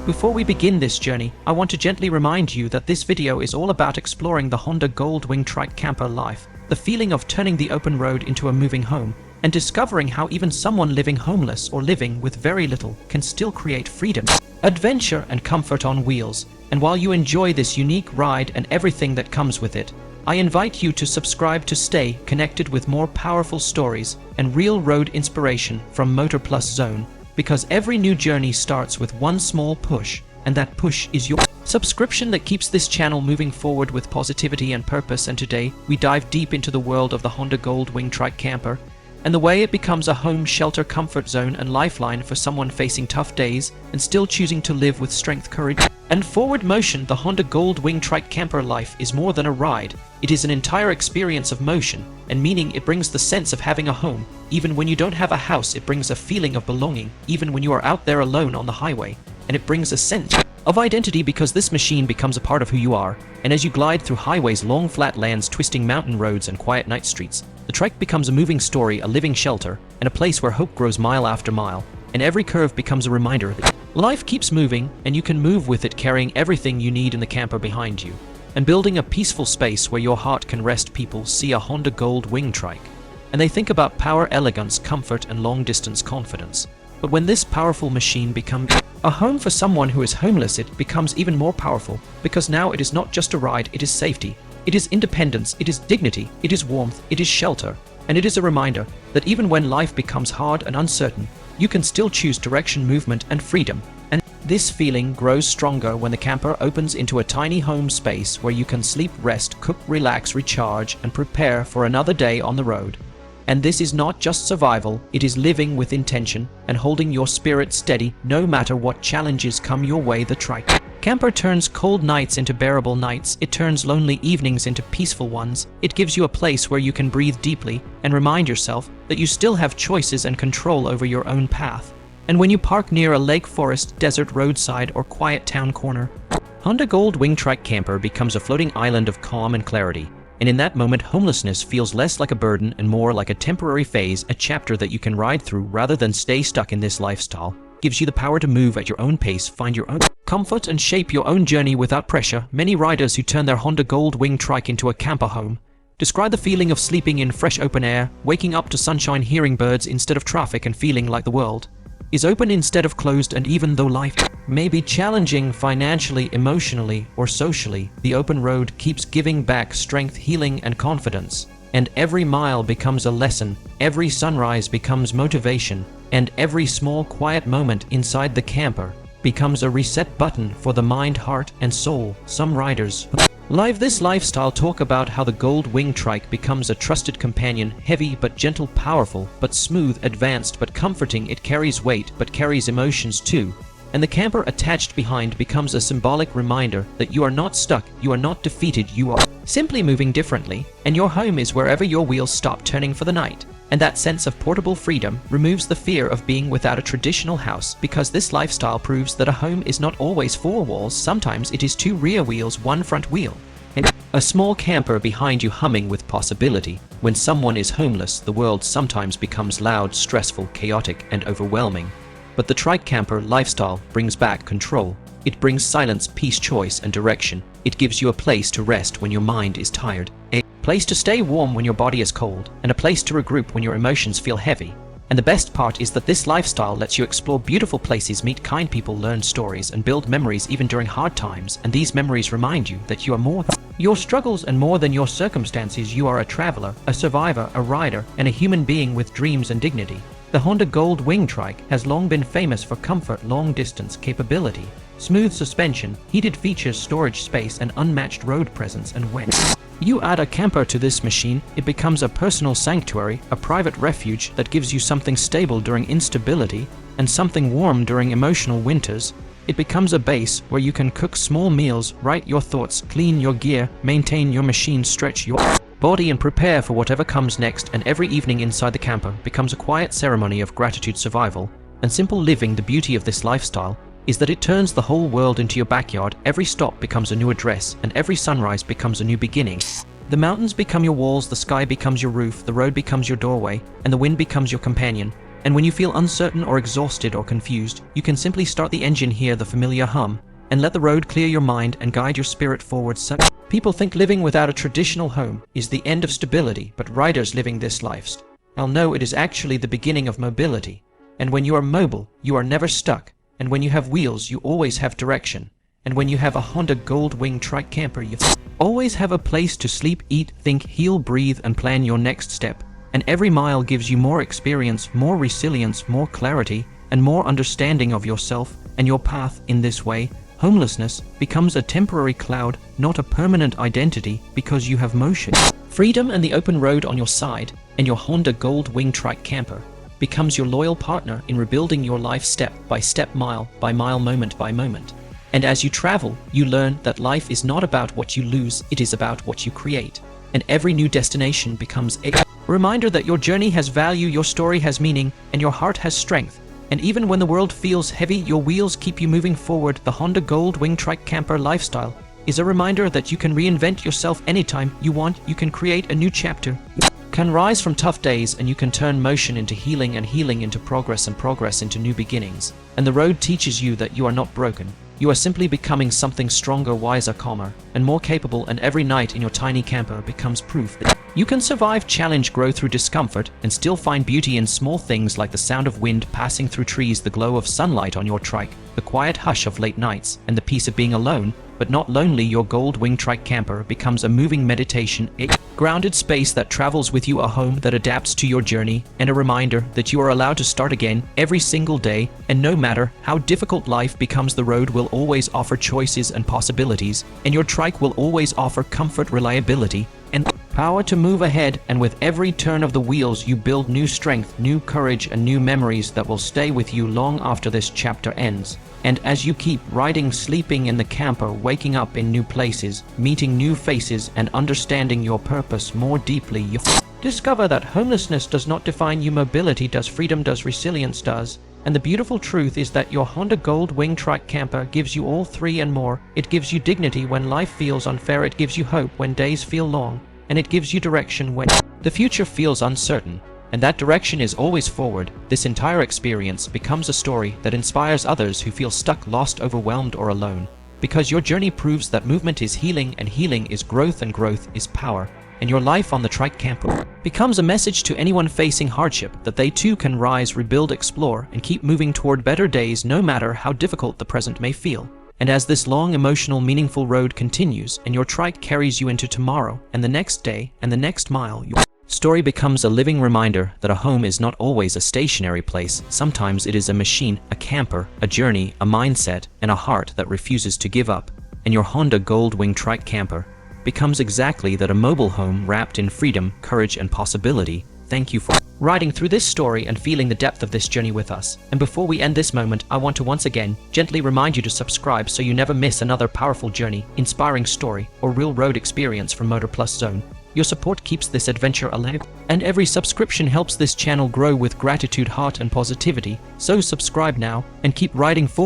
Before we begin this journey, I want to gently remind you that this video is all about exploring the Honda Goldwing Trike camper life, the feeling of turning the open road into a moving home, and discovering how even someone living homeless or living with very little can still create freedom, adventure, and comfort on wheels. And while you enjoy this unique ride and everything that comes with it, I invite you to subscribe to stay connected with more powerful stories and real road inspiration from Motor Plus Zone, because every new journey starts with one small push, and that push is your subscription that keeps this channel moving forward with positivity and purpose. And today, we dive deep into the world of the Honda Goldwing Trike camper, and the way it becomes a home, shelter, comfort zone, and lifeline for someone facing tough days and still choosing to live with strength, courage, and forward motion. The Honda Goldwing Trike camper life is more than a ride. It is an entire experience of motion and meaning. It brings the sense of having a home. Even when you don't have a house, it brings a feeling of belonging, even when you are out there alone on the highway. And it brings a sense of identity, because this machine becomes a part of who you are. And as you glide through highways, long flat lands, twisting mountain roads, and quiet night streets, the trike becomes a moving story, a living shelter, and a place where hope grows mile after mile. And every curve becomes a reminder that life keeps moving, and you can move with it, carrying everything you need in the camper behind you, and building a peaceful space where your heart can rest. People see a Honda Goldwing Trike, and they think about power, elegance, comfort, and long-distance confidence. But when this powerful machine becomes a home for someone who is homeless, it becomes even more powerful, because now it is not just a ride, it is safety, it is independence, it is dignity, it is warmth, it is shelter, and it is a reminder that even when life becomes hard and uncertain, you can still choose direction, movement, and freedom. And this feeling grows stronger when the camper opens into a tiny home space where you can sleep, rest, cook, relax, recharge, and prepare for another day on the road. And this is not just survival, it is living with intention and holding your spirit steady no matter what challenges come your way. The Trike camper turns cold nights into bearable nights. It turns lonely evenings into peaceful ones. It gives you a place where you can breathe deeply and remind yourself that you still have choices and control over your own path. And when you park near a lake, forest, desert, roadside, or quiet town corner, Honda Goldwing Trike camper becomes a floating island of calm and clarity. And in that moment, homelessness feels less like a burden and more like a temporary phase, a chapter that you can ride through rather than stay stuck in. This lifestyle gives you the power to move at your own pace, find your own comfort, and shape your own journey without pressure. Many riders who turn their Honda Goldwing Trike into a camper home describe the feeling of sleeping in fresh open air, waking up to sunshine, hearing birds instead of traffic, and feeling like the world is open instead of closed. And even though life may be challenging financially, emotionally, or socially, the open road keeps giving back strength, healing, and confidence. And every mile becomes a lesson, every sunrise becomes motivation, and every small quiet moment inside the camper becomes a reset button for the mind, heart, and soul. Some riders live this lifestyle talk about how the Goldwing Trike becomes a trusted companion, heavy but gentle, powerful but smooth, advanced but comforting. It carries weight but carries emotions too. And the camper attached behind becomes a symbolic reminder that you are not stuck, you are not defeated, you are simply moving differently, and your home is wherever your wheels stop turning for the night. And that sense of portable freedom removes the fear of being without a traditional house, because this lifestyle proves that a home is not always four walls. Sometimes it is two rear wheels, one front wheel, and a small camper behind you humming with possibility. When someone is homeless, the world sometimes becomes loud, stressful, chaotic, and overwhelming. But the Trike camper lifestyle brings back control. It brings silence, peace, choice, and direction. It gives you a place to rest when your mind is tired, a place to stay warm when your body is cold, and a place to regroup when your emotions feel heavy. And the best part is that this lifestyle lets you explore beautiful places, meet kind people, learn stories, and build memories even during hard times. And these memories remind you that you are more than your struggles and more than your circumstances. You are a traveler, a survivor, a rider, and a human being with dreams and dignity. The Honda Goldwing Trike has long been famous for comfort, long-distance capability, smooth suspension, heated features, storage space, and unmatched road presence. And when you add a camper to this machine, it becomes a personal sanctuary, a private refuge that gives you something stable during instability and something warm during emotional winters. It becomes a base where you can cook small meals, write your thoughts, clean your gear, maintain your machine, stretch your body, and prepare for whatever comes next. And every evening inside the camper becomes a quiet ceremony of gratitude, survival, and simple living. The beauty of this lifestyle is that it turns the whole world into your backyard. Every stop becomes a new address, and every sunrise becomes a new beginning. The mountains become your walls, the sky becomes your roof, the road becomes your doorway, and the wind becomes your companion. And when you feel uncertain or exhausted or confused, you can simply start the engine, hear the familiar hum, and let the road clear your mind and guide your spirit forward. People think living without a traditional home is the end of stability, but riders living this lifestyle know it is actually the beginning of mobility. And when you are mobile, you are never stuck. And when you have wheels, you always have direction. And when you have a Honda Goldwing Trike camper, you always have a place to sleep, eat, think, heal, breathe, and plan your next step. And every mile gives you more experience, more resilience, more clarity, and more understanding of yourself and your path. In this way, homelessness becomes a temporary cloud, not a permanent identity, because you have motion, freedom, and the open road on your side, and your Honda Goldwing Trike camper becomes your loyal partner in rebuilding your life step by step, mile by mile, moment by moment. And as you travel, you learn that life is not about what you lose, it is about what you create. And every new destination becomes a reminder that your journey has value, your story has meaning, and your heart has strength. And even when the world feels heavy, your wheels keep you moving forward. The Honda Goldwing Trike camper lifestyle is a reminder that you can reinvent yourself anytime you want. You can create a new chapter, can rise from tough days, and you can turn motion into healing, and healing into progress, and progress into new beginnings. And the road teaches you that you are not broken. You are simply becoming something stronger, wiser, calmer, and more capable. And every night in your tiny camper becomes proof that you can survive challenge, grow through discomfort, and still find beauty in small things like the sound of wind passing through trees, the glow of sunlight on your trike, the quiet hush of late nights, and the peace of being alone, but not lonely. Your Goldwing Trike camper becomes a moving meditation, a grounded space that travels with you, a home that adapts to your journey, and a reminder that you are allowed to start again every single day. And no matter how difficult life becomes, the road will always offer choices and possibilities, and your trike will always offer comfort, reliability, and power to move ahead. And with every turn of the wheels, you build new strength, new courage, and new memories that will stay with you long after this chapter ends. And as you keep riding, sleeping in the camper, waking up in new places, meeting new faces, and understanding your purpose more deeply, you discover that homelessness does not define you. Mobility does, freedom does, resilience does. And the beautiful truth is that your Honda Goldwing Trike camper gives you all three and more. It gives you dignity when life feels unfair, it gives you hope when days feel long, and it gives you direction when the future feels uncertain. And that direction is always forward. This entire experience becomes a story that inspires others who feel stuck, lost, overwhelmed, or alone. Because your journey proves that movement is healing, and healing is growth, and growth is power. And your life on the Trike camper becomes a message to anyone facing hardship that they too can rise, rebuild, explore, and keep moving toward better days, no matter how difficult the present may feel. And as this long, emotional, meaningful road continues, and your trike carries you into tomorrow, and the next day, and the next mile, your story becomes a living reminder that a home is not always a stationary place. Sometimes it is a machine, a camper, a journey, a mindset, and a heart that refuses to give up. And your Honda Goldwing Trike camper becomes exactly that, a mobile home wrapped in freedom, courage, and possibility. Thank you for riding through this story and feeling the depth of this journey with us. And before we end this moment, I want to once again gently remind you to subscribe so you never miss another powerful journey, inspiring story, or real road experience from Motor Plus Zone. Your support keeps this adventure alive, and every subscription helps this channel grow with gratitude, heart, and positivity. So subscribe now and keep riding forward.